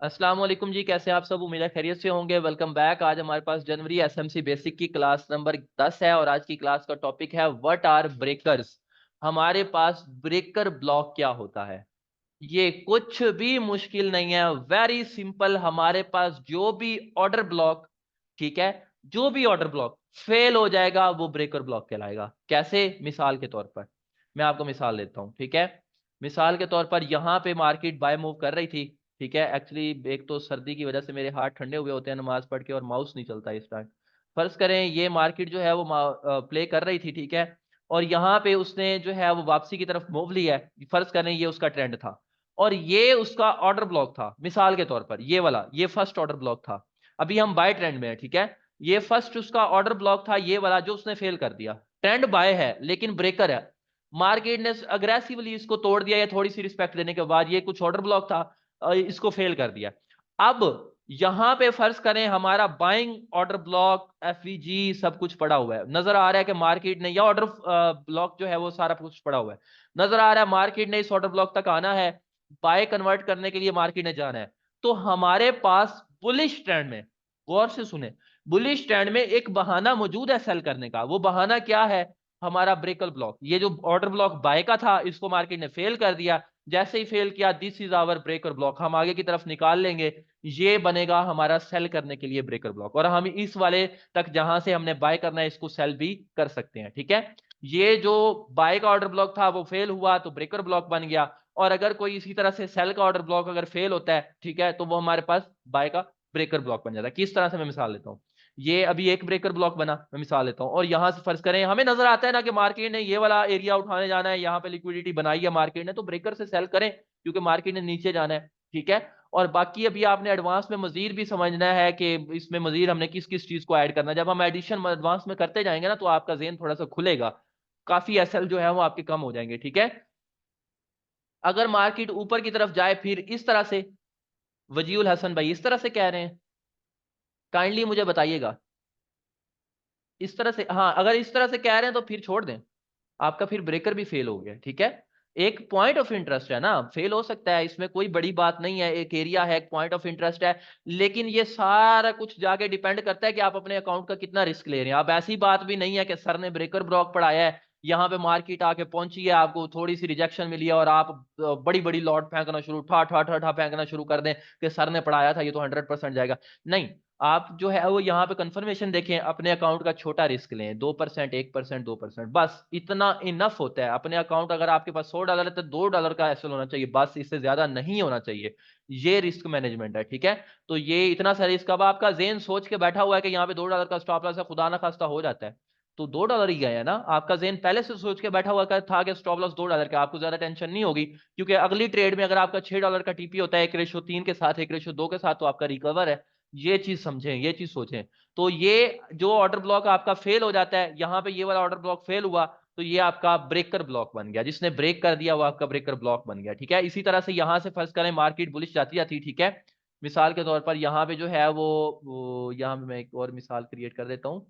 अस्सलाम वालेकुम जी, कैसे हैं आप सब। उम्मीद है खैरियत से होंगे। Welcome back. आज हमारे पास जनवरी एसएमसी बेसिक की क्लास नंबर 10 है और आज की क्लास का टॉपिक है व्हाट आर ब्रेकर्स। हमारे पास ब्रेकर ब्लॉक क्या होता है। ये कुछ भी मुश्किल नहीं है, वेरी सिंपल। हमारे पास जो भी ऑर्डर ब्लॉक, ठीक है, जो भी ऑर्डर ब्लॉक फेल हो जाएगा वो ब्रेकर ब्लॉक कहलाएगा। कैसे? मिसाल के तौर पर मैं आपको मिसाल देता हूं, ठीक है। मिसाल के तौर पर यहां पे मार्केट बाय मूव कर रही थी, ठीक है। एक्चुअली एक तो सर्दी की वजह से मेरे हाथ ठंडे हुए होते हैं नमाज पढ़ के, और माउस नहीं चलता इस टाइम। फर्ज करें ये मार्केट जो है वो प्ले कर रही थी, ठीक है। और यहाँ पे उसने जो है वो वापसी की तरफ मूव लिया है। फर्ज करें ये उसका ट्रेंड था और ये उसका ऑर्डर ब्लॉक था। मिसाल के तौर पर ये वाला, ये फर्स्ट ऑर्डर ब्लॉक था। अभी हम बाय ट्रेंड में है, ठीक है। ये फर्स्ट उसका ऑर्डर ब्लॉक था, ये वाला जो उसने फेल कर दिया। ट्रेंड बाय है लेकिन ब्रेकर है। मार्केट ने अग्रेसिवली इसको तोड़ दिया, या थोड़ी सी रिस्पेक्ट देने के बाद ये कुछ ऑर्डर ब्लॉक था, इसको फेल कर दिया। अब यहां पे फर्ज करें हमारा बाइंग ऑर्डर ब्लॉक एफवीजी सब कुछ पड़ा हुआ है, नजर आ रहा है कि मार्केट ने, या ऑर्डर ब्लॉक जो है वो सारा कुछ पड़ा हुआ है, नजर आ रहा है मार्केट ने इस ऑर्डर ब्लॉक तक आना है, बाय कन्वर्ट करने के लिए मार्केट ने जाना है। तो हमारे पास बुलिश ट्रेंड में, गौर से सुने, बुलिश ट्रेंड में एक बहाना मौजूद है सेल करने का। वो बहाना क्या है? हमारा ब्रेकर ब्लॉक। ये जो ऑर्डर ब्लॉक बाय का था इसको मार्केट ने फेल कर दिया। जैसे ही फेल किया, this is our breaker block, हम आगे की तरफ निकाल लेंगे। ये बनेगा हमारा सेल करने के लिए ब्रेकर ब्लॉक, और हम इस वाले तक जहां से हमने बाय करना है इसको सेल भी कर सकते हैं, ठीक है। ये जो बाय का ऑर्डर ब्लॉक था वो फेल हुआ तो ब्रेकर ब्लॉक बन गया। और अगर कोई इसी तरह से सेल का ऑर्डर ब्लॉक अगर फेल होता है, ठीक है, तो वो हमारे पास बाय का ब्रेकर ब्लॉक बन जाता है। किस तरह से? मैं मिसाल लेता हूँ। ये अभी एक ब्रेकर ब्लॉक बना, मैं मिसाल लेता हूँ, और यहां से फर्ज करें हमें नजर आता है ना कि मार्केट ने ये वाला एरिया उठाने जाना है, यहाँ पे लिक्विडिटी बनाई है मार्केट ने, तो ब्रेकर से सेल करें क्योंकि मार्केट ने नीचे जाना है, ठीक है। और बाकी अभी आपने एडवांस में मजीद भी समझना है कि इसमें मजीद हमने किस किस चीज को ऐड करना है। जब हम एडिशन एडवांस में करते जाएंगे ना तो आपका जेन थोड़ा सा खुलेगा, काफी एसएल जो है वो आपके कम हो जाएंगे, ठीक है। अगर मार्केट ऊपर की तरफ जाए फिर इस तरह से, वजीउल हसन भाई इस तरह से कह रहे हैं, काइंडली मुझे बताइएगा। इस तरह से, हाँ, अगर इस तरह से कह रहे हैं तो फिर छोड़ दें, आपका फिर ब्रेकर भी फेल हो गया, ठीक है। एक पॉइंट ऑफ इंटरेस्ट है ना, फेल हो सकता है, इसमें कोई बड़ी बात नहीं है, एक एरिया है, एक पॉइंट ऑफ इंटरेस्ट है। लेकिन ये सारा कुछ जाके डिपेंड करता है कि आप अपने अकाउंट का कितना रिस्क ले रहे हैं। अब ऐसी बात भी नहीं है कि सर ने ब्रेकर ब्लॉक पढ़ाया है, यहाँ पे मार्केट आके पहुंची है, आपको थोड़ी सी रिजेक्शन मिली है और आप बड़ी बड़ी लॉट फेंकना शुरू, ठा ठा ठा ठा फेंकना शुरू कर दें कि सर ने पढ़ाया था ये तो 100% जाएगा। नहीं, आप जो है वो यहाँ पे कंफर्मेशन देखें, अपने अकाउंट का छोटा रिस्क लें, 2%, 1%, 2%, बस इतना इनफ होता है। अपने अकाउंट अगर आपके पास $100 है तो $2 का एसएल होना चाहिए, बस, इससे ज्यादा नहीं होना चाहिए। ये रिस्क मैनेजमेंट है, ठीक है। तो ये इतना सा रिस्क, अब आपका जेन सोच के बैठा हुआ है कि यहाँ पे $2 का स्टॉप लॉस है, खुदा ना खास्ता हो जाता है तो $2 ही गए है ना। आपका जेन पहले से सोच के बैठा हुआ था कि स्टॉप लॉस $2 का, आपको ज्यादा टेंशन नहीं होगी, क्योंकि अगली ट्रेड में अगर आपका $6 का टीपी होता है 1:3 के साथ, 1:2 के साथ, तो आपका रिकवर है। ये चीज समझें, ये चीज सोचें। तो ये जो ऑर्डर ब्लॉक आपका फेल हो जाता है, यहां पे ये वाला ऑर्डर ब्लॉक फेल हुआ तो ये आपका ब्रेकर ब्लॉक बन गया, जिसने ब्रेक कर दिया वो आपका ब्रेकर ब्लॉक बन गया, ठीक है। इसी तरह से यहां से फर्ज करें मार्केट बुलिश जाती जाती, ठीक है। मिसाल के तौर पर यहाँ पे जो है वो यहाँ पे मैं एक और मिसाल क्रिएट कर देता हूँ।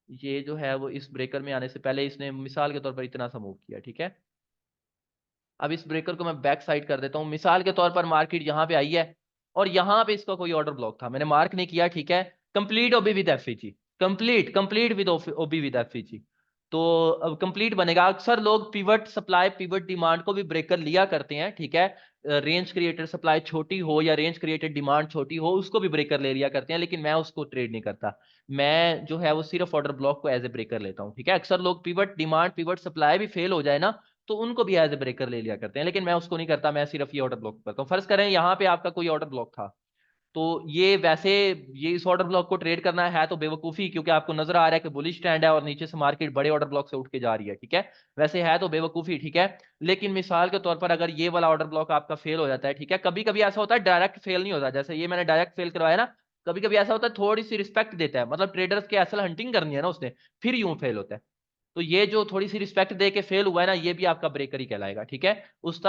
ये जो है वो इस ब्रेकर में आने से पहले इसने मिसाल के तौर पर इतना सा मूव किया, ठीक है। अब इस ब्रेकर को मैं बैक साइड कर देता हूँ। मिसाल के तौर पर मार्केट यहाँ पे आई है और यहाँ पे इसका कोई ऑर्डर ब्लॉक था, मैंने मार्क नहीं किया, ठीक है। Complete OB with FEG, complete complete with OB with FEG. तो अब कंप्लीट बनेगा। अक्सर लोग पिवट सप्लाई, पिवट डिमांड को भी ब्रेकर लिया करते हैं, ठीक है। रेंज क्रिएटेड सप्लाई छोटी हो या रेंज क्रिएटेड डिमांड छोटी हो उसको भी ब्रेकर ले लिया करते हैं, लेकिन मैं उसको ट्रेड नहीं करता। मैं जो है वो सिर्फ ऑर्डर ब्लॉक को एज ए ब्रेकर लेता हूँ, ठीक है। अक्सर लोग पिवट डिमांड, पिवट सप्लाई भी फेल हो जाए ना तो उनको भी एज ए ब्रेकर ले लिया करते हैं, लेकिन मैं उसको नहीं करता, मैं सिर्फ ये ऑर्डर ब्लॉक करता हूँ। फर्ज करें यहाँ पे आपका कोई ऑर्डर ब्लॉक था, तो ये वैसे, ये इस ऑर्डर ब्लॉक को ट्रेड करना है तो बेवकूफी, क्योंकि आपको नजर आ रहा है कि बुलिश ट्रेंड है और नीचे से मार्केट बड़े ऑर्डर ब्लॉक से उठ के जा रही है, ठीक है। वैसे है तो बेवकूफी, ठीक है। लेकिन मिसाल के तौर पर अगर ये वाला ऑर्डर ब्लॉक आपका फेल हो जाता है, ठीक है, कभी कभी ऐसा होता है डायरेक्ट फेल नहीं होता, जैसे ये मैंने डायरेक्ट फेल करवाया ना, कभी कभी ऐसा होता है थोड़ी सी रिस्पेक्ट देता है, मतलब ट्रेडर्स के असल हंटिंग करनी है ना उसने, फिर यूं फेल होता है। तो ये जो थोड़ी सी रिस्पेक्ट दे के फेल हुआ है ना, ये भी आपका ब्रेकर ही कहलाएगा, ठीक है। उस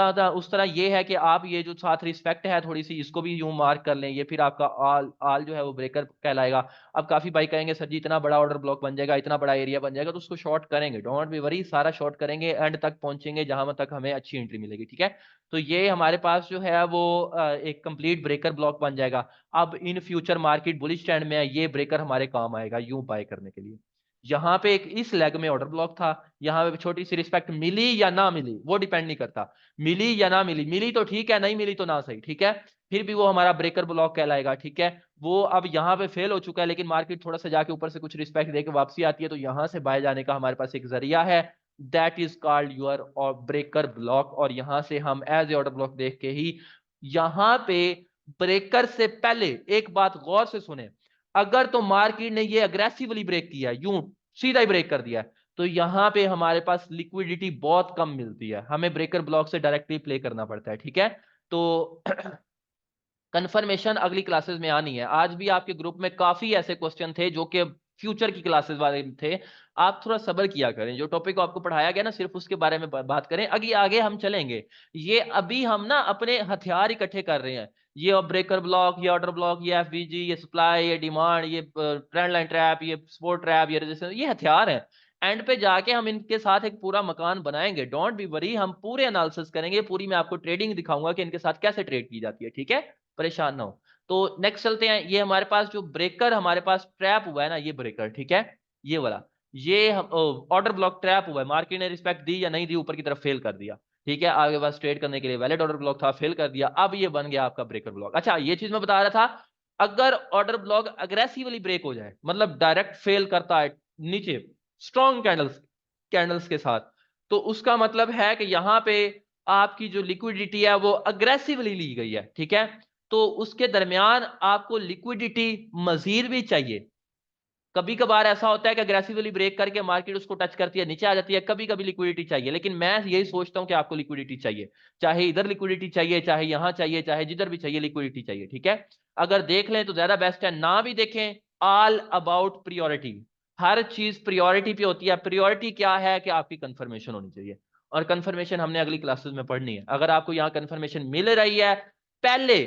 तरह ये है कि आप ये जो साथ रिस्पेक्ट है थोड़ी सी, इसको भी यूं मार्क कर लें, ये फिर आपका आल आल जो है वो ब्रेकर कहलाएगा। अब काफी भाई कहेंगे सर जी इतना बड़ा ऑर्डर ब्लॉक बन जाएगा, इतना बड़ा एरिया बन जाएगा, तो उसको शॉर्ट करेंगे, डोंट बी वरी, सारा शॉर्ट करेंगे, एंड तक पहुंचेंगे जहां तक हमें अच्छी एंट्री मिलेगी, ठीक है। तो ये हमारे पास जो है वो एक कंप्लीट ब्रेकर ब्लॉक बन जाएगा। अब in future market bullish trend में है, ये ब्रेकर हमारे काम आएगा यूं बाय करने के लिए। यहाँ पे एक इस लेग में ऑर्डर ब्लॉक था, यहाँ पे छोटी सी रिस्पेक्ट मिली या ना मिली वो डिपेंड नहीं करता, मिली या ना मिली, मिली तो ठीक है, नहीं मिली तो ना सही, ठीक है, फिर भी वो हमारा ब्रेकर ब्लॉक कहलाएगा, ठीक है। वो अब यहाँ पे फेल हो चुका है, लेकिन मार्केट थोड़ा सा जाके ऊपर से कुछ रिस्पेक्ट देके वापसी आती है, तो यहाँ से बाय जाने का हमारे पास एक जरिया है, that is called your breaker block. और यहाँ से हम एज ए ऑर्डर ब्लॉक देख के ही यहाँ पे ब्रेकर से पहले एक बात गौर से सुने, अगर तो मार्केट ने ये अग्रेसिवली ब्रेक किया, यूं सीधा ही ब्रेक कर दिया, तो यहां पे हमारे पास लिक्विडिटी बहुत कम मिलती है, हमें ब्रेकर ब्लॉक से डायरेक्टली प्ले करना पड़ता है, ठीक है। तो कंफर्मेशन अगली क्लासेस में आनी है। आज भी आपके ग्रुप में काफी ऐसे क्वेश्चन थे जो कि फ्यूचर की क्लासेस वाले थे, आप थोड़ा सब्र किया करें, जो टॉपिक आपको पढ़ाया गया ना सिर्फ उसके बारे में बात करें, आगे आगे हम चलेंगे। ये अभी हम ना अपने हथियार इकट्ठे कर रहे हैं, ये ब्रेकर ब्लॉक, ये ऑर्डर ब्लॉक, ये एफवीजी, ये सप्लाई, ये डिमांड, ये ट्रेंड लाइन ट्रैप, ये सपोर्ट ट्रैप, ये रेजिस्टेंस, ये हथियार है। एंड पे जाके हम इनके साथ एक पूरा मकान बनाएंगे, डोंट बी वरी, हम पूरे एनालिसिस करेंगे, पूरी मैं आपको ट्रेडिंग दिखाऊंगा कि इनके साथ कैसे ट्रेड की जाती है, ठीक है, परेशान ना हो। तो नेक्स्ट चलते हैं, ये हमारे पास जो ब्रेकर हमारे पास ट्रैप हुआ है ना, ये ब्रेकर, ठीक है, ये वाला, ये ऑर्डर ब्लॉक ट्रैप हुआ है, मार्केट ने रिस्पेक्ट दी या नहीं दी, ऊपर की तरफ फेल कर दिया, ठीक है, आगे बस ट्रेड करने के लिए वैलिड ऑर्डर ब्लॉक था, फेल कर दिया, अब ये बन गया आपका ब्रेकर ब्लॉक। अच्छा, ये चीज मैं बता रहा था, अगर ऑर्डर ब्लॉक अग्रेसिवली ब्रेक हो जाए, मतलब डायरेक्ट फेल करता है नीचे स्ट्रॉन्ग कैंडल्स कैंडल्स के साथ, तो उसका मतलब है कि यहां पे आपकी जो लिक्विडिटी है वो अग्रेसिवली ली गई है, ठीक है। तो उसके दरमियान आपको लिक्विडिटी मजीद भी चाहिए। कभी कभार ऐसा होता है कि अग्रेसिवली ब्रेक करके मार्केट उसको टच करती है, नीचे आ जाती है, कभी कभी लिक्विडिटी चाहिए, लेकिन मैं यही सोचता हूं कि आपको लिक्विडिटी चाहिए, चाहे इधर लिक्विडिटी चाहिए, चाहे यहां चाहिए, चाहे जिधर भी चाहिए लिक्विडिटी चाहिए, ठीक है। अगर देख लें तो ज्यादा बेस्ट है, ना भी देखें, ऑल अबाउट प्रियोरिटी, हर चीज प्रियोरिटी पे होती है। प्रियोरिटी क्या है कि आपकी कंफर्मेशन होनी चाहिए, और कंफर्मेशन हमने अगली क्लासेस में पढ़नी है। अगर आपको यहाँ कंफर्मेशन मिल रही है, पहले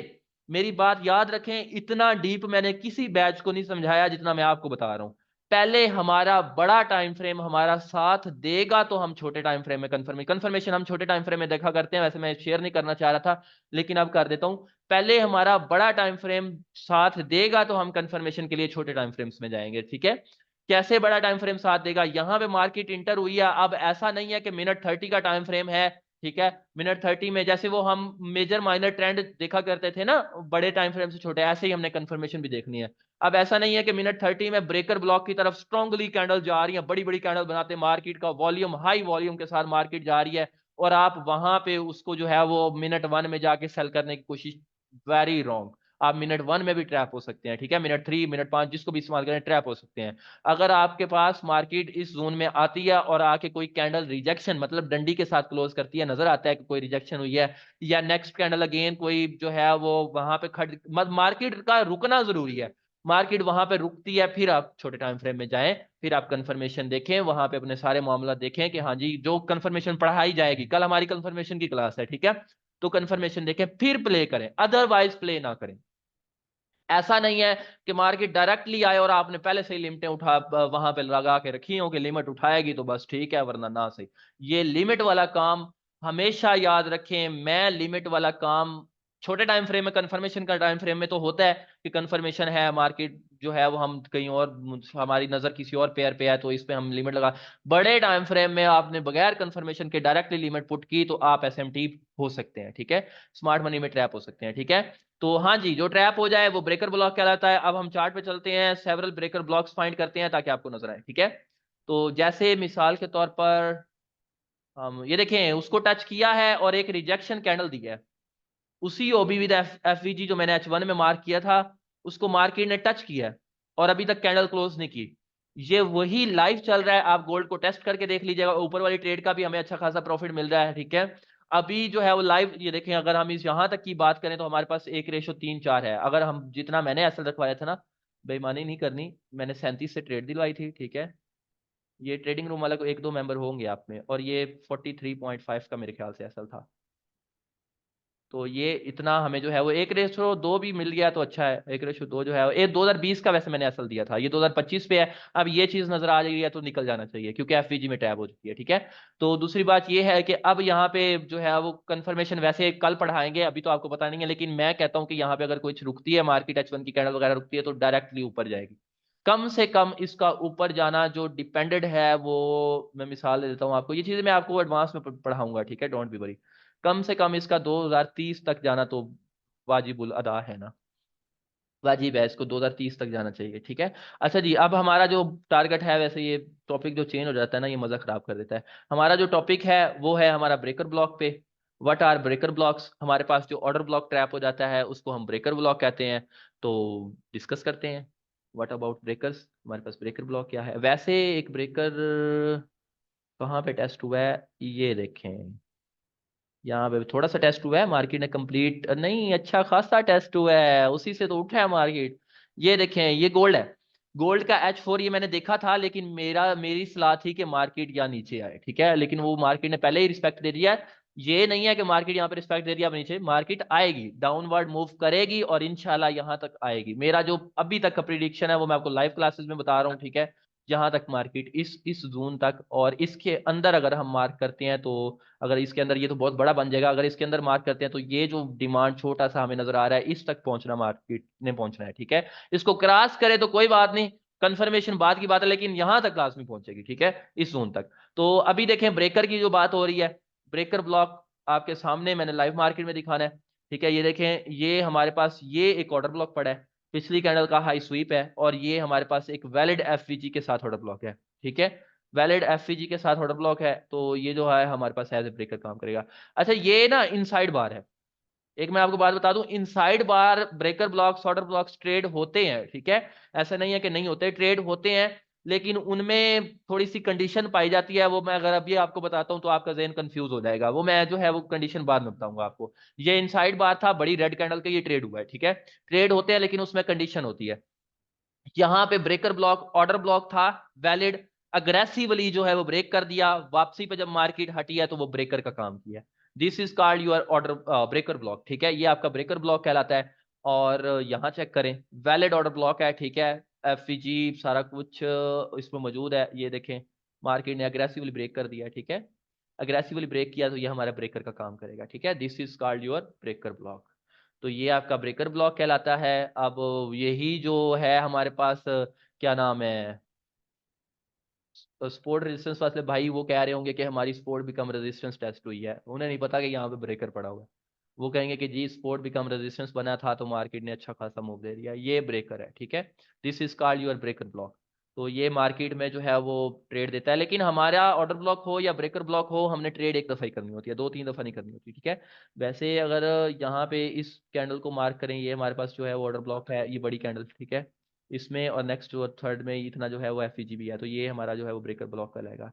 मेरी बात याद रखें, इतना डीप मैंने किसी बैच को नहीं समझाया जितना मैं आपको बता रहा हूं। पहले हमारा बड़ा टाइम फ्रेम हमारा साथ देगा तो हम छोटे टाइम फ्रेम में कंफर्मेशन हम छोटे टाइम फ्रेम में देखा करते हैं, वैसे मैं शेयर नहीं करना चाह रहा था लेकिन अब कर देता हूं। पहले हमारा बड़ा टाइम फ्रेम साथ देगा तो हम कंफर्मेशन के लिए छोटे टाइम फ्रेम्स में जाएंगे, ठीक है। कैसे बड़ा टाइम फ्रेम साथ देगा, यहां पे मार्केट इंटर हुई है, अब ऐसा नहीं है कि मिनट 30 का टाइम फ्रेम है, ठीक है, मिनट 30 में जैसे वो हम मेजर माइनर ट्रेंड देखा करते थे ना, बड़े टाइम फ्रेम से छोटे, ऐसे ही हमने कंफर्मेशन भी देखनी है। अब ऐसा नहीं है कि मिनट 30 में ब्रेकर ब्लॉक की तरफ स्ट्रांगली कैंडल जा रही है, बड़ी बड़ी कैंडल बनाते, मार्केट का वॉल्यूम हाई वॉल्यूम के साथ मार्केट जा रही है, और आप वहां पे उसको जो है वो मिनट 1 में जाके सेल करने की कोशिश, वेरी रॉन्ग। आप मिनट 1 में भी ट्रैप हो सकते हैं, ठीक है, मिनट 3 मिनट 5 जिसको भी इस्तेमाल करें ट्रैप हो सकते हैं। अगर आपके पास मार्केट इस जोन में आती है और आके कोई कैंडल रिजेक्शन मतलब डंडी के साथ क्लोज करती है, नजर आता है कि कोई रिजेक्शन हुई है, या नेक्स्ट कैंडल अगेन कोई जो है वो वहां पे खड़, मार्केट का रुकना जरूरी है, मार्केट वहां पे रुकती है, फिर आप छोटे टाइम फ्रेम में जाएं, फिर आप कंफर्मेशन देखें, वहां पे अपने सारे मामला देखें कि हाँ जी जो कंफर्मेशन पढ़ाई जाएगी, कल हमारी कंफर्मेशन की क्लास है, ठीक है, तो कंफर्मेशन देखें फिर प्ले करें, अदरवाइज प्ले ना करें। ऐसा नहीं है कि मार्केट डायरेक्टली आए और आपने पहले से ही लिमिटें उठा वहां पे लगा के रखी हो कि लिमिट उठाएगी तो बस ठीक है, वरना ना सही। ये लिमिट वाला काम हमेशा याद रखें, मैं लिमिट वाला काम छोटे टाइम फ्रेम में, कंफर्मेशन का टाइम फ्रेम में तो होता है कि कंफर्मेशन है, मार्केट जो है वो हम कहीं और, हमारी नजर किसी और पेयर पे है तो इस पे हम लिमिट लगा। बड़े टाइम फ्रेम में आपने बगैर कंफर्मेशन के डायरेक्टली लिमिट पुट की तो आप एसएमटी हो सकते हैं, ठीक है, स्मार्ट मनी में ट्रैप हो सकते हैं, ठीक है। तो हाँ जी, जो ट्रैप हो जाए वो ब्रेकर ब्लॉक कहलाता है। अब हम चार्ट पे चलते हैं, सेवरल ब्रेकर ब्लॉक्स फाइंड करते हैं ताकि आपको नजर आए, ठीक है। तो जैसे मिसाल के तौर पर हम ये देखें, उसको टच किया है और एक रिजेक्शन कैंडल दिया है, उसी ओबी विद एफवीजी जो मैंने H1 में मार्क किया था, उसको मार्केट ने टच किया है और अभी तक कैंडल क्लोज नहीं की, ये वही लाइव चल रहा है। आप गोल्ड को टेस्ट करके देख लीजिएगा, ऊपर वाली ट्रेड का भी हमें अच्छा खासा प्रॉफिट मिल रहा है, ठीक है। अभी जो है वो लाइव, ये देखें, अगर हम इस यहां तक की बात करें तो हमारे पास 1:3-4 है। अगर हम जितना मैंने एसएल रखवाया था ना, बेईमानी नहीं करनी, मैंने 37 से ट्रेड दिलवाई थी, ठीक है, ये ट्रेडिंग रूम वाला को 1-2 मेंबर होंगे आप में, और ये 43.5 का मेरे ख्याल से एसएल था। तो ये इतना हमें जो है वो 1:2 भी मिल गया तो अच्छा है। 1:2 जो है ये 2020 का वैसे मैंने असल दिया था, ये 2025 पे है। अब ये चीज नजर आ रही है तो निकल जाना चाहिए क्योंकि एफवीजी में टैब हो चुकी है, ठीक है। तो दूसरी बात ये है कि अब यहाँ पे जो है वो कंफर्मेशन वैसे कल पढ़ाएंगे, अभी तो आपको पता नहीं है, लेकिन मैं कहता हूँ कि यहाँ पे अगर कुछ रुकती है मार्केट, H1 की कैंडल वगैरह रुकती है तो डायरेक्टली ऊपर जाएगी। कम से कम इसका ऊपर जाना जो डिपेंडेड है वो, मैं मिसाल दे देता हूँ आपको, ये चीजें मैं आपको एडवांस में पढ़ाऊंगा, ठीक है, डोंट बी वरी। कम से कम इसका 2030 तक जाना तो वाजिबुल अदा है ना, वाजिब है, इसको 2030 तक जाना चाहिए, ठीक है। अच्छा जी, अब हमारा जो टारगेट है, वैसे ये टॉपिक जो चेंज हो जाता है ना, ये मजा खराब कर देता है। हमारा जो टॉपिक है वो है हमारा ब्रेकर ब्लॉक पे। What are breaker blocks? हमारे पास जो ऑर्डर ब्लॉक ट्रैप हो जाता है उसको हम ब्रेकर ब्लॉक कहते हैं। तो डिस्कस करते हैं, व्हाट अबाउट ब्रेकर्स, हमारे पास ब्रेकर ब्लॉक क्या है। वैसे एक ब्रेकर कहाँ पे टेस्ट हुआ है, ये देखें, यहाँ पे थोड़ा सा टेस्ट हुआ है, मार्केट ने कंप्लीट नहीं, अच्छा खासा टेस्ट हुआ है, उसी से तो उठा है मार्केट। ये देखें, ये गोल्ड है, गोल्ड का H4 ये मैंने देखा था, लेकिन मेरी सलाह थी कि मार्केट या नीचे आए, ठीक है, लेकिन वो मार्केट ने पहले ही रिस्पेक्ट दे दिया है। ये नहीं है कि मार्केट यहाँ पे रिस्पेक्ट दे दिया अब नीचे, मार्केट आएगी, डाउनवर्ड मूव करेगी और इंशाल्लाह यहाँ तक आएगी। मेरा जो अभी तक का प्रिडिक्शन है वो मैं आपको लाइव क्लासेस में बता रहा हूँ, ठीक है। जहां तक मार्केट इस जोन तक और इसके अंदर अगर हम मार्क करते हैं तो, अगर इसके अंदर, ये तो बहुत बड़ा बन जाएगा, अगर इसके अंदर मार्क करते हैं तो ये जो डिमांड छोटा सा हमें नजर आ रहा है, इस तक पहुंचना मार्केट ने पहुंचना है, ठीक है। इसको क्रॉस करे तो कोई बात नहीं, कंफर्मेशन बाद की बात है, लेकिन यहां तक लाजमी पहुंचेगी, ठीक है, इस जोन तक। तो अभी देखें ब्रेकर की जो बात हो रही है, ब्रेकर ब्लॉक आपके सामने मैंने लाइव मार्केट में दिखाना है, ठीक है। ये देखें, ये हमारे पास ये एक ऑर्डर ब्लॉक पड़ा है, पिछली कैंडल का हाई स्वीप है, और ये हमारे पास एक वैलिड एफवीजी के साथ ऑर्डर ब्लॉक है, ठीक है। वैलिड एफवीजी के साथ ऑर्डर ब्लॉक है, तो ये जो है हमारे पास एज ए ब्रेकर काम करेगा। अच्छा, ये ना इनसाइड बार है, एक मैं आपको बात बता दूं, inside bar breaker blocks order blocks trade होते हैं, ठीक है, ऐसा नहीं है कि नहीं होते, ट्रेड होते हैं, लेकिन उनमें थोड़ी सी कंडीशन पाई जाती है, वो मैं अगर अभी आपको बताता हूं तो आपका जहन कंफ्यूज हो जाएगा, वो मैं जो है वो कंडीशन बाद में बताऊंगा आपको। ये इनसाइड बार था, बड़ी रेड कैंडल के ये ट्रेड हुआ है, ठीक है, ट्रेड होते हैं लेकिन उसमें कंडीशन होती है। यहाँ पे ब्रेकर ब्लॉक ऑर्डर ब्लॉक था, वैलिड, अग्रेसिवली जो है वो ब्रेक कर दिया, वापसी पे जब मार्केट हटी है तो वो ब्रेकर का काम किया। This is called your order breaker block, ठीक है, ये आपका ब्रेकर ब्लॉक कहलाता है। और यहाँ चेक करें, वैलिड ऑर्डर ब्लॉक है, ठीक है, एफवीजी सारा कुछ इसमें मौजूद है। ये देखें, मार्केट ने अग्रेसिवली ब्रेक कर दिया, ठीक है, अग्रेसिवली ब्रेक किया तो ये हमारा ब्रेकर का काम करेगा, ठीक है, this is called your breaker block. तो ये आपका ब्रेकर ब्लॉक कहलाता है। अब यही जो है हमारे पास क्या नाम है, स्पोर्ट रेजिस्टेंस वाले भाई वो कह रहे होंगे कि हमारी स्पोर्ट बिकम रेजिस्टेंस टेस्ट हुई है, उन्हें नहीं पता कि यहाँ पे ब्रेकर पड़ा हुआ है। वो कहेंगे कि जी स्पोर्ट बिकम रेजिस्टेंस बना था तो मार्केट ने अच्छा खासा मूव दे दिया, ये ब्रेकर है, ठीक है, this is called your breaker block. तो ये मार्केट में जो है वो ट्रेड देता है, लेकिन हमारा ऑर्डर ब्लॉक हो या ब्रेकर ब्लॉक हो, हमने ट्रेड एक दफा ही करनी होती है, 2-3 दफा नहीं करनी होती, ठीक है। वैसे अगर यहाँ पे इस कैंडल को मार्क करें, ये हमारे पास जो है वो ऑर्डर ब्लॉक है, ये बड़ी कैंडल, ठीक है, इसमें और नेक्स्ट जो थर्ड में इतना जो है वो एफईजी भी है, तो ये हमारा जो है वो ब्रेकर ब्लॉक कहलाएगा।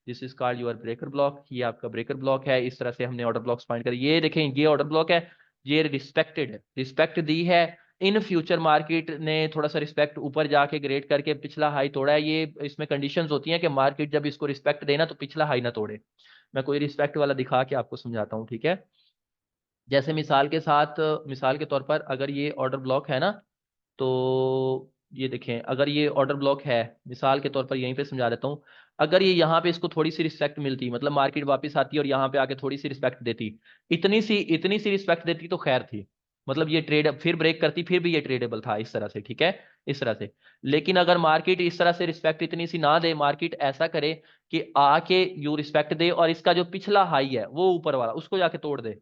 This is called your breaker block, ये आपका ब्रेकर ब्लॉक है। इस तरह से हमने ऑर्डर ब्लॉक्स फाइंड कर, ये देखें ये ऑर्डर ब्लॉक है, ये रिस्पेक्टेड है, रिस्पेक्ट दी है। इन फ्यूचर मार्केट ने थोड़ा सा रिस्पेक्ट ऊपर जाके ग्रेड करके पिछला हाई तोड़ा है, ये इसमें कंडीशंस होती हैं कि मार्केट जब इसको रिस्पेक्ट देना तो पिछला हाई ना तोड़े। मैं कोई रिस्पेक्ट वाला दिखा के आपको समझाता हूँ, ठीक है। जैसे मिसाल के तौर पर अगर ये ऑर्डर ब्लॉक है ना, तो ये देखें, अगर ये ऑर्डर ब्लॉक है, मिसाल के तौर पर यहीं पे समझा देता हूँ, अगर ये यहाँ पे इसको थोड़ी सी रिस्पेक्ट मिलती, मतलब मार्केट वापस आती और यहाँ पे आके थोड़ी सी रिस्पेक्ट देती, इतनी सी रिस्पेक्ट देती तो खैर थी, मतलब ये ट्रेड फिर ब्रेक करती, फिर भी ये ट्रेडेबल था इस तरह से, ठीक है, इस तरह से। लेकिन अगर मार्केट इस तरह से रिस्पेक्ट इतनी सी ना दे, मार्केट ऐसा करे कि आके यू रिस्पेक्ट दे और इसका जो पिछला हाई है वो ऊपर वाला उसको जाके तोड़ दे,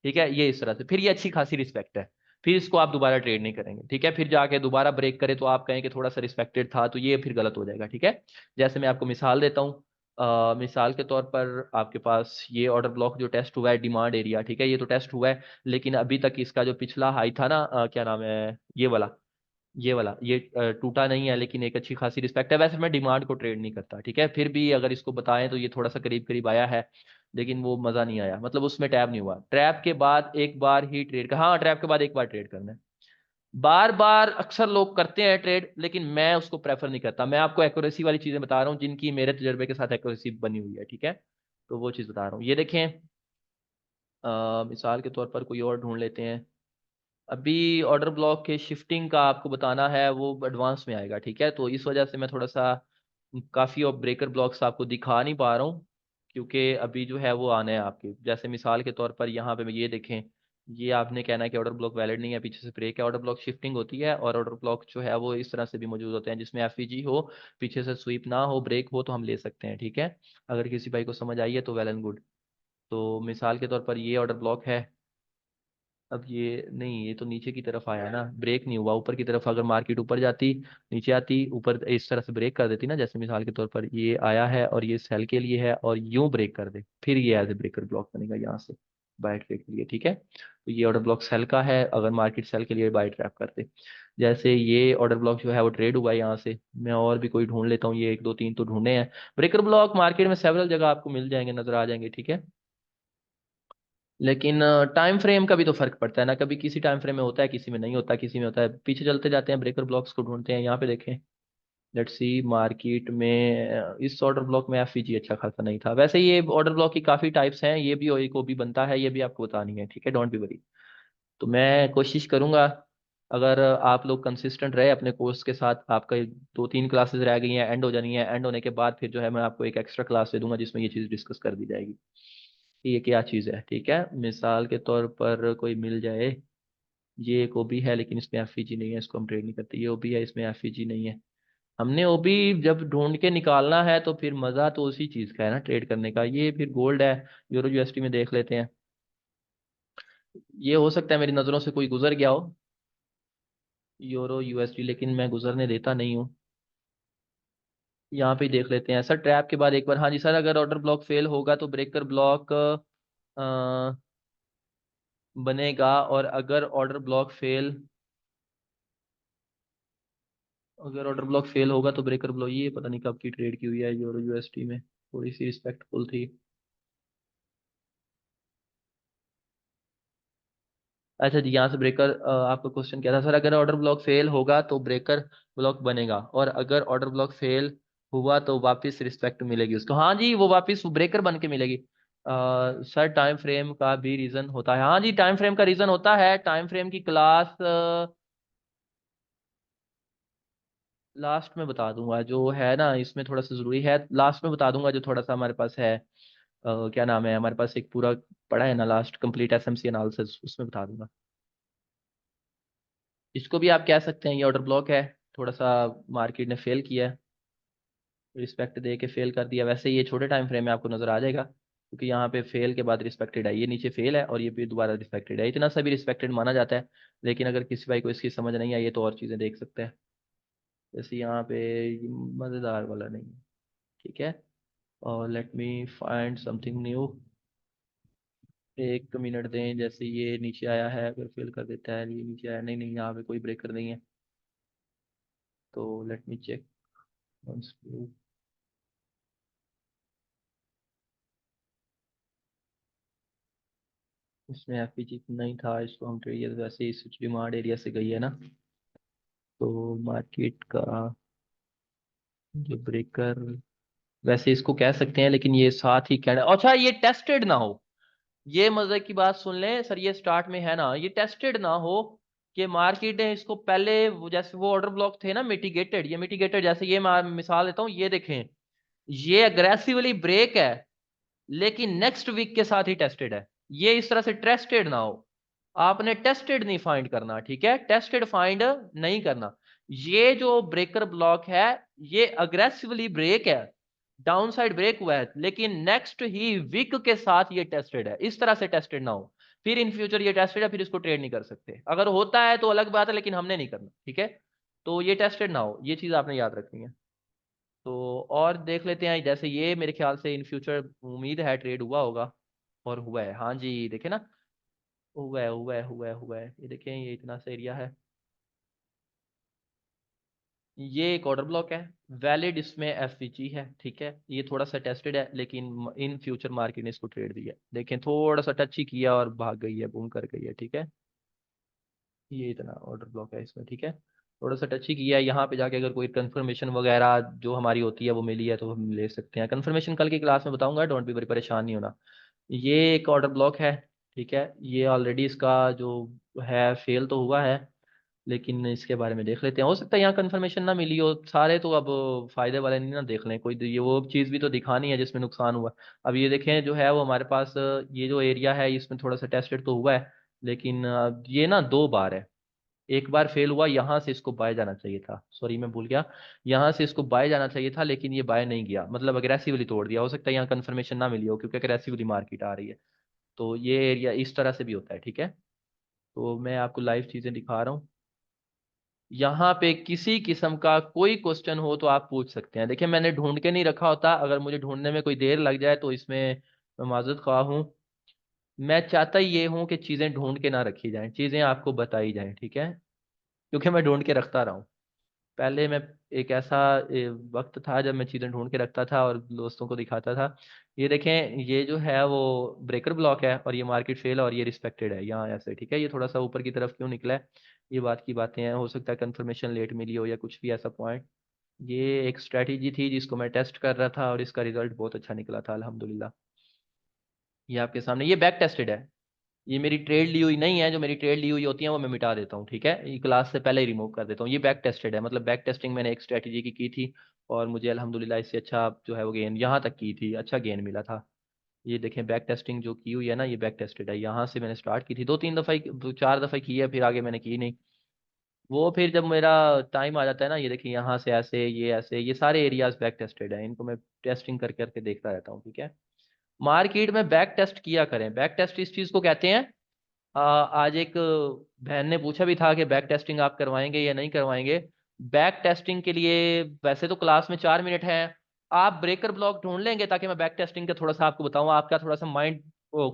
ठीक है, ये इस तरह से, फिर ये अच्छी खासी रिस्पेक्ट है, फिर इसको आप दोबारा ट्रेड नहीं करेंगे, ठीक है, फिर जाके दोबारा ब्रेक करे तो आप कहें कि थोड़ा सा रिस्पेक्टेड था, तो ये फिर गलत हो जाएगा, ठीक है। जैसे मैं आपको मिसाल देता हूँ, मिसाल के तौर पर आपके पास ये ऑर्डर ब्लॉक जो टेस्ट हुआ है डिमांड एरिया, ठीक है, ये तो टेस्ट हुआ है, लेकिन अभी तक इसका जो पिछला हाई था ना, क्या नाम है, ये वाला ये टूटा नहीं है, लेकिन एक अच्छी खासी रिस्पेक्ट है। वैसे मैं डिमांड को ट्रेड नहीं करता, ठीक है, फिर भी अगर इसको बताएं तो ये थोड़ा सा करीब करीब आया है, लेकिन वो मजा नहीं आया, मतलब उसमें टैप नहीं हुआ, ट्रैप के बाद एक बार ही ट्रेड का, हाँ ट्रैप के बाद एक बार ट्रेड करना है। बार बार अक्सर लोग करते हैं ट्रेड, लेकिन मैं उसको प्रेफर नहीं करता। मैं आपको एक्यूरेसी वाली चीजें बता रहा हूँ जिनकी मेरे तजर्बे के साथ एक्यूरेसी बनी हुई है, ठीक है। तो वो चीज बता रहा हूँ, ये देखें। मिसाल के तौर पर कोई और ढूंढ लेते हैं। अभी ऑर्डर ब्लॉक के शिफ्टिंग का आपको बताना है, वो एडवांस में आएगा, ठीक है। तो इस वजह से मैं थोड़ा सा काफ़ी और ब्रेकर ब्लॉक्स आपको दिखा नहीं पा रहा हूँ, क्योंकि अभी जो है वो आना है आपके। जैसे मिसाल के तौर पर यहाँ पे ये देखें, ये आपने कहना है कि ऑर्डर ब्लॉक वैलिड नहीं है, पीछे से ब्रेक है। ऑर्डर ब्लॉक शिफ्टिंग होती है, और ऑर्डर ब्लॉक जो है वो इस तरह से भी मौजूद होते हैं जिसमें एफईजी हो, पीछे से स्वीप ना हो, ब्रेक हो, तो हम ले सकते हैं, ठीक है। अगर किसी भाई को समझ आई है तो वेल एंड गुड। तो मिसाल के तौर पर ये ऑर्डर ब्लॉक है। अब ये नहीं, ये तो नीचे की तरफ आया ना, ब्रेक नहीं हुआ ऊपर की तरफ। अगर मार्केट ऊपर जाती, नीचे आती, ऊपर इस तरह से ब्रेक कर देती ना, जैसे मिसाल के तौर पर ये आया है और ये सेल के लिए है, और यूं ब्रेक कर दे, फिर ये एज ए ब्रेकर ब्लॉक बनेगा यहाँ से बाय ट्रेड के लिए, ठीक है। तो ये ऑर्डर ब्लॉक सेल का है, अगर मार्केट सेल के लिए बाय ट्रैप कर दे। जैसे ये ऑर्डर ब्लॉक जो है वो ट्रेड हुआ है यहाँ से। मैं और भी कोई ढूंढ लेता हूँ, ये एक दो तीन तो ढूंढे हैं। ब्रेकर ब्लॉक मार्केट में सेवरल जगह आपको मिल जाएंगे, नजर आ जाएंगे, ठीक है। लेकिन टाइम फ्रेम का भी तो फर्क पड़ता है ना, कभी किसी टाइम फ्रेम में होता है, किसी में नहीं होता, किसी में होता है। पीछे चलते जाते हैं, ब्रेकर ब्लॉक्स को ढूंढते हैं। यहाँ पे देखें, लेट्स सी मार्केट में इस ऑर्डर ब्लॉक में एफईजी अच्छा खासा नहीं था। वैसे ये ऑर्डर ब्लॉक की काफी टाइप्स हैं, ये भी एक भी बनता है, ये भी आपको बतानी है, ठीक है, डोंट बी वरी। तो मैं कोशिश करूंगा, अगर आप लोग कंसिस्टेंट रहे अपने कोर्स के साथ। आपका दो तीन क्लासेस रह गई हैं, एंड हो जानी है। एंड होने के बाद फिर जो है मैं आपको एक एक्स्ट्रा क्लास दे दूंगा जिसमें ये चीज़ डिस्कस कर दी जाएगी कि ये क्या चीज़ है, ठीक है। मिसाल के तौर पर कोई मिल जाए, ये एक ओबी है लेकिन इसमें एफईजी नहीं है, इसको हम ट्रेड नहीं करते। ये ओबी है, इसमें एफईजी नहीं है। हमने ओबी जब ढूंढ के निकालना है तो फिर मज़ा तो उसी चीज़ का है ना, ट्रेड करने का। ये फिर गोल्ड है, यूरो यूएसडी में देख लेते हैं। ये हो सकता है मेरी नज़रों से कोई गुजर गया हो, यूरो यूएसडी, लेकिन मैं गुजरने देता नहीं हूँ। यहाँ पे ही देख लेते हैं सर, ट्रैप के बाद एक बार। हाँ जी सर, अगर ऑर्डर ब्लॉक फेल होगा तो ब्रेकर ब्लॉक बनेगा, और अगर ऑर्डर ब्लॉक फेल, अगर ऑर्डर ब्लॉक फेल होगा तो ब्रेकर ब्लॉक। ये पता नहीं कब की ट्रेड की हुई है यूरो यूएसडी में, थोड़ी सी रिस्पेक्टफुल थी। अच्छा जी, यहाँ से ब्रेकर, आपका क्वेश्चन क्या था सर? अगर ऑर्डर ब्लॉक फेल होगा तो ब्रेकर ब्लॉक बनेगा, और अगर ऑर्डर ब्लॉक फेल हुआ तो वापस रिस्पेक्ट मिलेगी उसको। हाँ जी, वो वापस ब्रेकर बन के मिलेगी। सर टाइम फ्रेम का भी रीजन होता है? हाँ जी, टाइम फ्रेम का रीजन होता है। टाइम फ्रेम की क्लास लास्ट में बता दूंगा, जो है ना इसमें थोड़ा सा जरूरी है, लास्ट में बता दूंगा। जो थोड़ा सा हमारे पास है, क्या नाम है, हमारे पास एक पूरा पड़ा है ना लास्ट कंप्लीट एसएमसी एनालिसिस, उसमें बता दूंगा। इसको भी आप कह सकते हैं ये ऑर्डर ब्लॉक है, थोड़ा सा मार्केट ने फेल किया है, रिस्पेक्ट दे के फेल कर दिया। वैसे ये छोटे टाइम फ्रेम में आपको नजर आ जाएगा, क्योंकि यहाँ पे फेल के बाद रिस्पेक्टेड है, ये नीचे फेल है और ये फिर दोबारा रिस्पेक्टेड है, इतना सा भी रिस्पेक्टेड माना जाता है। लेकिन अगर किसी भाई को इसकी समझ नहीं आई है तो और चीज़ें देख सकते हैं। जैसे यहाँ पे ये मज़ेदार वाला नहीं है, ठीक है। और let me find something new. एक मिनट दें, जैसे ये नीचे आया है, अगर फेल कर देता है, ये नीचे आया, नहीं नहीं, यहाँ पे कोई ब्रेकर नहीं है। तो लेट मी चेक वंस। इसमें एफपीजी नहीं था, इसको हम ट्रेड, वैसे ही स्विच डिमांड एरिया से गई है ना, तो मार्केट का जो ब्रेकर, वैसे इसको कह सकते हैं, लेकिन ये साथ ही कहना। अच्छा, ये टेस्टेड ना हो, ये मजे की बात सुन लें सर, ये स्टार्ट में है ना, ये टेस्टेड ना हो कि मार्केट ने इसको पहले जैसे वो ऑर्डर ब्लॉक थे ना मिटिगेटेड, ये मिटिगेटेड, जैसे ये मैं मिसाल देता हूँ, ये देखें, ये अग्रेसिवली ब्रेक है लेकिन नेक्स्ट वीक के साथ ही टेस्टेड है। ये इस तरह से टेस्टेड ना हो, आपने टेस्टेड नहीं फाइंड करना, ठीक है, टेस्टेड फाइंड नहीं करना। ये जो ब्रेकर ब्लॉक है, ये अग्रेसिवली ब्रेक है, डाउन साइड ब्रेक हुआ है, लेकिन नेक्स्ट ही वीक के साथ ये टेस्टेड है। इस तरह से टेस्टेड ना हो, फिर इन फ्यूचर ये टेस्टेड है, फिर इसको ट्रेड नहीं कर सकते। अगर होता है तो अलग बात है, लेकिन हमने नहीं करना, ठीक है। तो ये टेस्टेड ना हो, ये चीज आपने याद रखनी है। तो और देख लेते हैं, जैसे ये मेरे ख्याल से इन फ्यूचर उम्मीद है ट्रेड हुआ होगा, और हुआ है। हाँ जी, देखे ना, हुआ है, हुआ है, हुआ है, हुआ है। ये देखें, ये इतना सा एरिया है, ये एक ऑर्डर ब्लॉक है, वैलिड इसमें एफवीजी है, ठीक है। ये थोड़ा सा टेस्टेड है, लेकिन इन फ्यूचर मार्केट ने इसको ट्रेड दिया, देखें थोड़ा सा टच ही किया और भाग गई है, बूम कर गई है, ठीक है। ये इतना ऑर्डर ब्लॉक है इसमें, ठीक है। थोड़ा सा टच ही किया है, यहाँ पे जाके अगर कोई कंफर्मेशन वगैरह जो हमारी होती है वो मिली है तो हम ले सकते हैं। कंफर्मेशन कल की क्लास में बताऊंगा, डोंट बी वरी, परेशान नहीं होना। ये एक ऑर्डर ब्लॉक है, ठीक है। ये ऑलरेडी इसका जो है फेल तो हुआ है, लेकिन इसके बारे में देख लेते हैं। हो सकता है यहाँ कंफर्मेशन ना मिली हो, सारे तो अब फायदे वाले नहीं ना देख लें, कोई ये वो चीज़ भी तो दिखानी है जिसमें नुकसान हुआ। अब ये देखें जो है वो हमारे पास ये जो एरिया है इसमें थोड़ा सा टेस्टेड तो हुआ है, लेकिन ये ना 2 बार है। एक बार फेल हुआ, यहाँ से इसको बाय जाना चाहिए था, सॉरी मैं भूल गया, यहाँ से इसको बाय जाना चाहिए था, लेकिन ये बाय नहीं गया, मतलब अग्रेसिवली तोड़ दिया। हो सकता है यहाँ कंफर्मेशन ना मिली हो क्योंकि अग्रेसिवली मार्केट आ रही है। तो ये एरिया इस तरह से भी होता है, ठीक है। तो मैं आपको लाइव चीज़ें दिखा रहा हूँ। यहाँ पे किसी किस्म का कोई क्वेश्चन हो तो आप पूछ सकते हैं। देखिए मैंने ढूंढ के नहीं रखा होता, अगर मुझे ढूंढने में कोई देर लग जाए तो इसमें मैं माजूद ख्वाह हूँ। मैं चाहता ये हूँ कि चीज़ें ढूंढ के ना रखी जाएं, चीज़ें आपको बताई जाएं, ठीक है। क्योंकि मैं ढूंढ के रखता रहा हूँ। पहले मैं एक ऐसा वक्त था जब मैं चीज़ें ढूंढ के रखता था और दोस्तों को दिखाता था। ये देखें, ये जो है वो ब्रेकर ब्लॉक है और ये मार्केट फेल और ये रिस्पेक्टेड है यहाँ ऐसे, ठीक है। ये थोड़ा सा ऊपर की तरफ क्यों निकला है, ये बात की बातें हैं। हो सकता है कंफर्मेशन लेट मिली हो या कुछ भी ऐसा पॉइंट। ये एक स्ट्रैटेजी थी जिसको मैं टेस्ट कर रहा था और इसका रिजल्ट बहुत अच्छा निकला था अल्हम्दुलिल्लाह। ये आपके सामने ये बैक टेस्टेड है। ये मेरी ट्रेड ली हुई नहीं है, जो मेरी ट्रेड ली हुई होती है वो मैं मिटा देता हूँ, ठीक है। ये क्लास से पहले ही रिमूव कर देता हूँ। ये बैक टेस्टेड है, मतलब बैक टेस्टिंग मैंने एक स्ट्रेटजी की थी और मुझे अल्हम्दुलिल्लाह इससे अच्छा जो है वो गेन यहाँ तक की थी, अच्छा गेन मिला था। ये देखें बैक टेस्टिंग जो की हुई है ना, ये बैक टेस्टेड है। यहाँ से मैंने स्टार्ट की थी, 2-3 दफ़ा 4 दफ़ा की है, फिर आगे मैंने की नहीं। वो फिर जब मेरा टाइम आ जाता है ना, ये देखिए यहाँ से ऐसे, ये ऐसे, ये सारे एरियाज बैक टेस्टेड है, इनको मैं टेस्टिंग कर करके देखता रहता हूँ, ठीक है। मार्केट में बैक टेस्ट किया करें। बैक टेस्ट इस चीज़ को कहते हैं, आज एक बहन ने पूछा भी था कि बैक टेस्टिंग आप करवाएंगे या नहीं करवाएंगे। बैक टेस्टिंग के लिए वैसे तो क्लास में 4 मिनट है, आप ब्रेकर ब्लॉक ढूंढ लेंगे ताकि मैं बैक टेस्टिंग का थोड़ा सा आपको बताऊं, आपका थोड़ा सा माइंड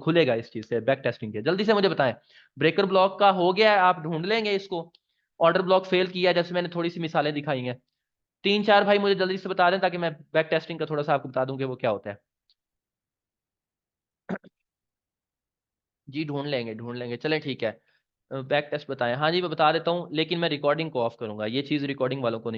खुलेगा इस चीज से। बैक टेस्टिंग के जल्दी से मुझे बताएं, ब्रेकर ब्लॉक का हो गया है, आप ढूंढ लेंगे इसको। ऑर्डर ब्लॉक फेल किया है, जैसे मैंने थोड़ी सी मिसालें दिखाई हैं। 3-4 भाई मुझे जल्दी से बता दें ताकि मैं बैक टेस्टिंग का थोड़ा सा आपको बता दूं कि वो क्या होता है। जी ढूंढ लेंगे, चलें ठीक है। बैक टेस्ट बताएं। हाँ जी मैं बता देता हूँ, लेकिन मैं रिकॉर्डिंग को ऑफ करूंगा, ये चीज़ रिकॉर्डिंग वालों को नहीं